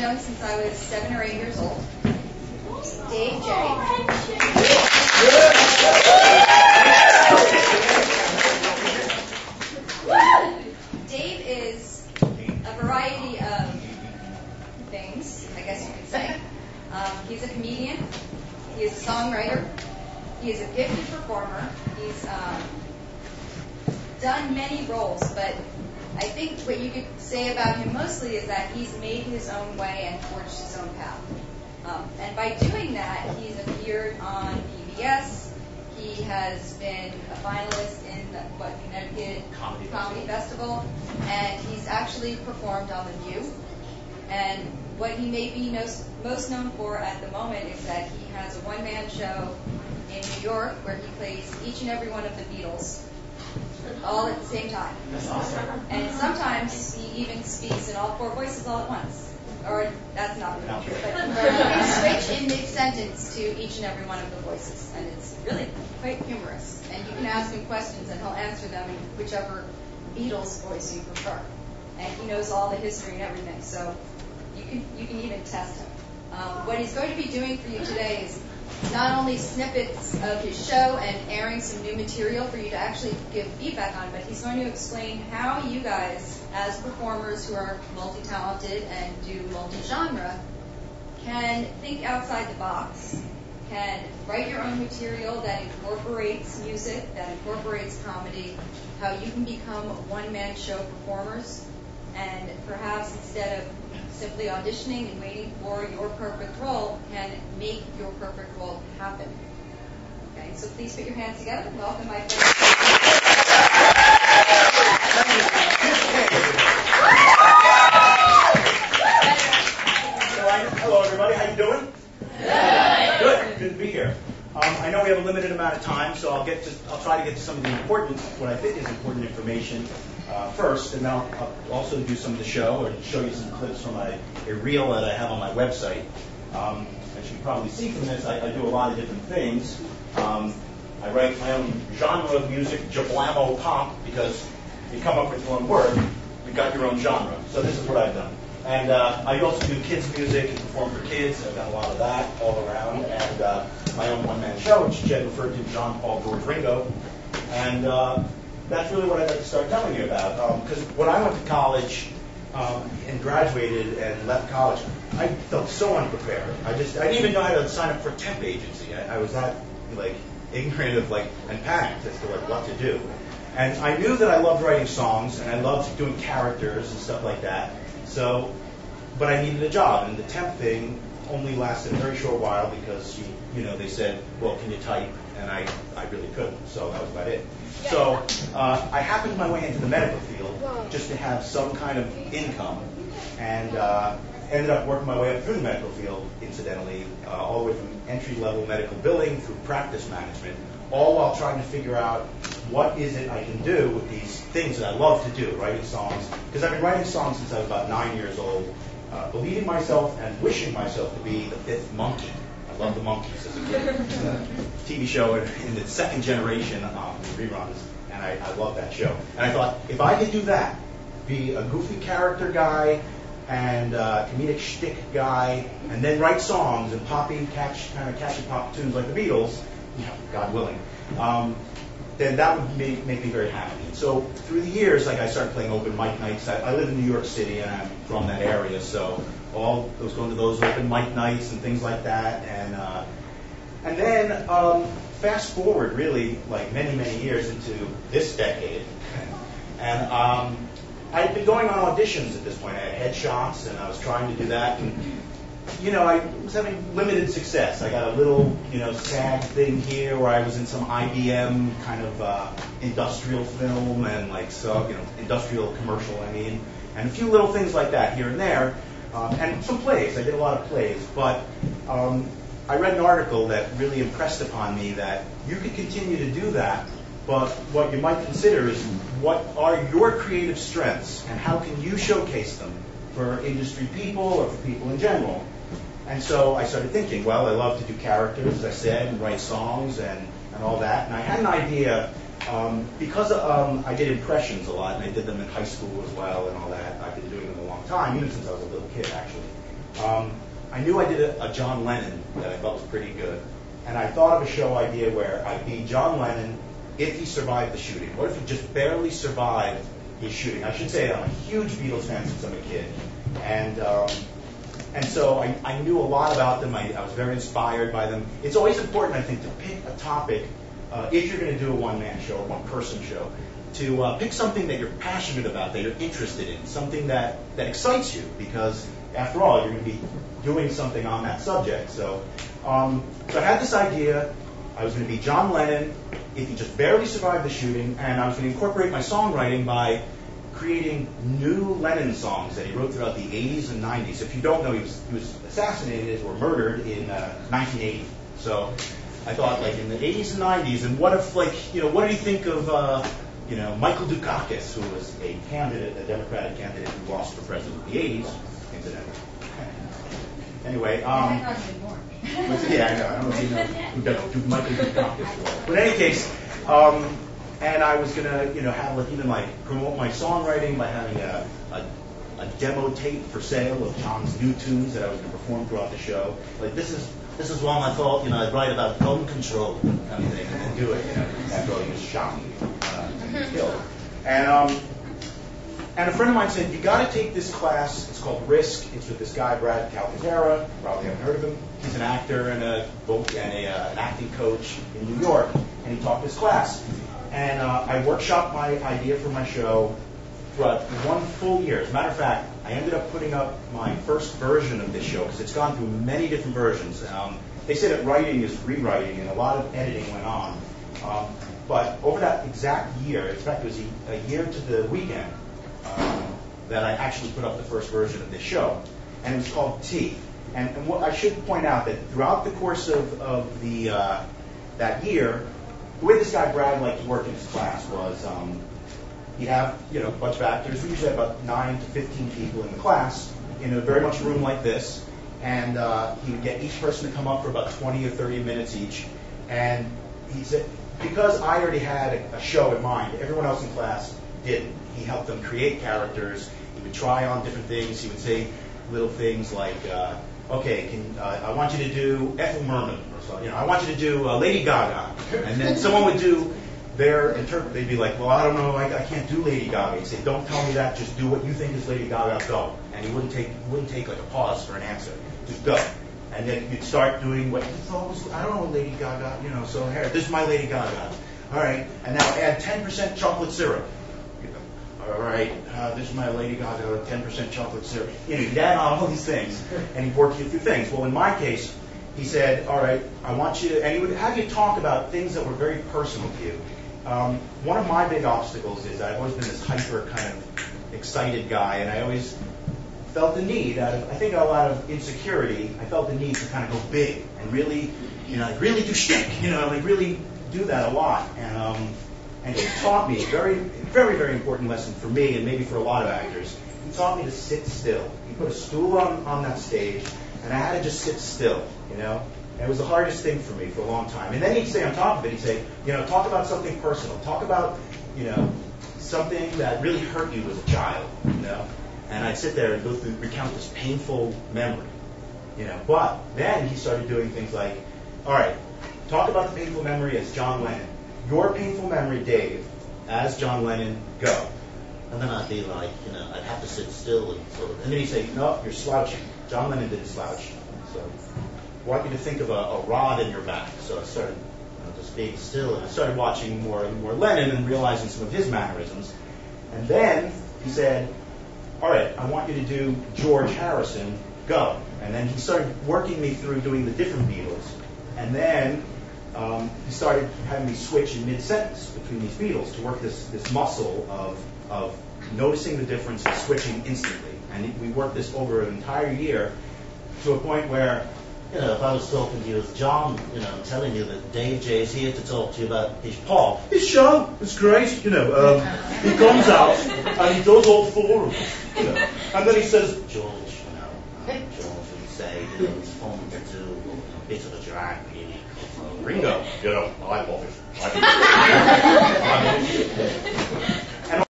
known since I was 7 or 8 years old. Dave J. Dave is a variety of things, I guess you could say. He's a comedian. He is a songwriter. He is a gifted performer. He's done many roles, but I think what you could say about him mostly is that he's made his own way and forged his own path. And by doing that, he's appeared on PBS. He has been a finalist in the Connecticut Comedy Festival, and he's actually performed on The View. And what he may be most known for at the moment is that he has a one-man show in New York where he plays each and every one of the Beatles all at the same time. That's awesome. And sometimes he even speaks in all 4 voices all at once. Or that's not really true, but you switch in mid-sentence to each and every one of the voices, and it's really quite humorous. And you can ask him questions, and he'll answer them in whichever Beatles voice you prefer. And he knows all the history and everything, so you can even test him. What he's going to be doing for you today is not only snippets of his show and airing some new material for you to actually give feedback on, but he's going to explain how you guys, as performers who are multi-talented and do multi-genre, can think outside the box, can write your own material that incorporates music, that incorporates comedy, how you can become one-man show performers, and perhaps instead of simply auditioning and waiting for your perfect role, can make your perfect role happen. Okay, so please put your hands together. Welcome, my friends. Hello, everybody. How you doing? Good. Good to be here. I know we have a limited amount of time, so I'll try to get to some of the important, what I think is important information first, and then I'll also do some of the show, or show you some clips from a reel that I have on my website. As you can probably see from this, I do a lot of different things. I write my own genre of music, jablamo pop, because if you come up with one word, you've got your own genre. So this is what I've done. And I also do kids music and perform for kids. I've done a lot of that all around. And my own one-man show, which Jen referred to, John, Paul, George, Ringo. And that's really what I'd like to start telling you about. Because when I went to college and graduated and left college, I felt so unprepared. I didn't even know how to sign up for a temp agency. I was that ignorant of and panicked as to what to do. And I knew that I loved writing songs and I loved doing characters and stuff like that. But I needed a job, and the temp thing only lasted a very short while because they said, well, can you type? And I really couldn't, so that was about it. So I happened my way into the medical field just to have some kind of income, and ended up working my way up through the medical field, incidentally, all the way from entry-level medical billing through practice management, all while trying to figure out what is it I can do with these things that I love to do, writing songs. Because I've been writing songs since I was about 9 years old, believing myself and wishing myself to be the fifth monkey. I love the Monkees as a kid. TV show in the second generation reruns, and I love that show. And I thought, if I could do that, be a goofy character guy and comedic shtick guy, and then write songs and catchy pop tunes like the Beatles, God willing, then that would make me very happy. So through the years, I started playing open mic nights. I live in New York City, and I'm from that area, so I was going to those open mic nights and things like that. And then fast forward, really, many, many years into this decade, and I'd been going on auditions at this point. I had headshots, and I was trying to do that, and I was having limited success. I got a little, SAG thing here where I was in some IBM kind of industrial film and industrial commercial, and a few little things like that here and there, and some plays. I did a lot of plays, but I read an article that really impressed upon me that you could continue to do that, but what you might consider is what are your creative strengths and how can you showcase them for industry people or for people in general. And so I started thinking, well, I love to do characters, as I said, and write songs and all that. And I had an idea, because I did impressions a lot, and I did them in high school as well and all that. I've been doing them a long time, even since I was a little kid, actually. I knew I did a John Lennon that I thought was pretty good, and I thought of a show idea where I'd be John Lennon if he survived the shooting. What if he just barely survived his shooting? I should say I'm a huge Beatles fan since I'm a kid, and so I knew a lot about them. I was very inspired by them. It's always important, I think, to pick a topic if you're going to do a one-man show or one-person show, to pick something that you're passionate about, that you're interested in, something that excites you, because after all, you're going to be doing something on that subject. So I had this idea. I was going to be John Lennon if he just barely survived the shooting, and I was going to incorporate my songwriting by creating new Lennon songs that he wrote throughout the 80s and 90s. If you don't know, he was assassinated or murdered in 1980. So I thought, like, in the 80s and 90s, and what if, like, what did he think of, Michael Dukakis, who was a Democratic candidate who lost for president in the 80s, incidentally. Anyway, yeah, I know. I don't know if you know who Michael Dukakis was. But in any case, and I was gonna, have even promote my songwriting by having a demo tape for sale of John's new tunes that I was gonna perform throughout the show. Like, this is one I thought, I'd write about gun control kind of thing, and then do it, after all he was shot and killed. And a friend of mine said, you got to take this class. It's called Risk. It's with this guy, Brad Calcaterra. Probably haven't heard of him. He's an actor and an acting coach in New York, and he taught this class. And I workshopped my idea for my show throughout 1 full year. As a matter of fact, I ended up putting up my first version of this show because it's gone through many different versions. They say that writing is rewriting, and a lot of editing went on. But over that exact year, in fact, it was a year to the weekend, that I actually put up the first version of this show, and it was called T. And what I should point out that throughout the course of that year, the way this guy Brad liked to work in his class was he'd have a bunch of actors. We usually had about 9 to 15 people in the class in a very much room like this, and he would get each person to come up for about 20 or 30 minutes each. And he said, because I already had a show in mind, everyone else in class didn't. He helped them create characters. He would try on different things. He would say little things like, okay, I want you to do Ethel Merman, or so. I want you to do Lady Gaga. And then someone would do their interpret. They'd be like, well, I don't know, I can't do Lady Gaga. He'd say, don't tell me that. Just do what you think is Lady Gaga. Go. And he wouldn't take like a pause for an answer. Just go. And then you'd start doing what you thought was, I don't know, Lady Gaga. So here, this is my Lady Gaga. All right, and now add 10% chocolate syrup. All right, this is my Lady Gaga, 10% chocolate syrup. He'd add on all these things, and he'd work you through things. Well, in my case, he said, all right, I want you to, and he would have you talk about things that were very personal to you. One of my big obstacles is I've always been this hyper kind of excited guy, and I always felt the need, I think a lot of insecurity, I felt the need to kind of go big and really, really do shtick, really do that a lot. And he taught me a very, very, very important lesson for me, and maybe for a lot of actors. He taught me to sit still. He put a stool on that stage, and I had to just sit still, And it was the hardest thing for me for a long time. And then he'd say on top of it, he'd say, talk about something personal. Talk about, something that really hurt you as a child, And I'd sit there and recount this painful memory, But then he started doing things like, all right, talk about the painful memory as John Lennon. Your painful memory, Dave, as John Lennon, go. And then I'd be like, I'd have to sit still and sort of. And then he'd say, no, you're slouching. John Lennon didn't slouch. So I want you to think of a rod in your back. So I started just being still, and I started watching more and more Lennon and realizing some of his mannerisms. And then he said, all right, I want you to do George Harrison, go. And then he started working me through doing the different Beatles. And then he started having me switch in mid-sentence between these Beatles to work this muscle of noticing the difference and switching instantly. And we worked this over an entire year to a point where, if I was talking to you as John, telling you that Dave J is here to talk to you about his show is great, he comes out and he does all 4 of them, and then he says, George, George would say, it's fun to do a bit of a drag, really. Ringo, I love it.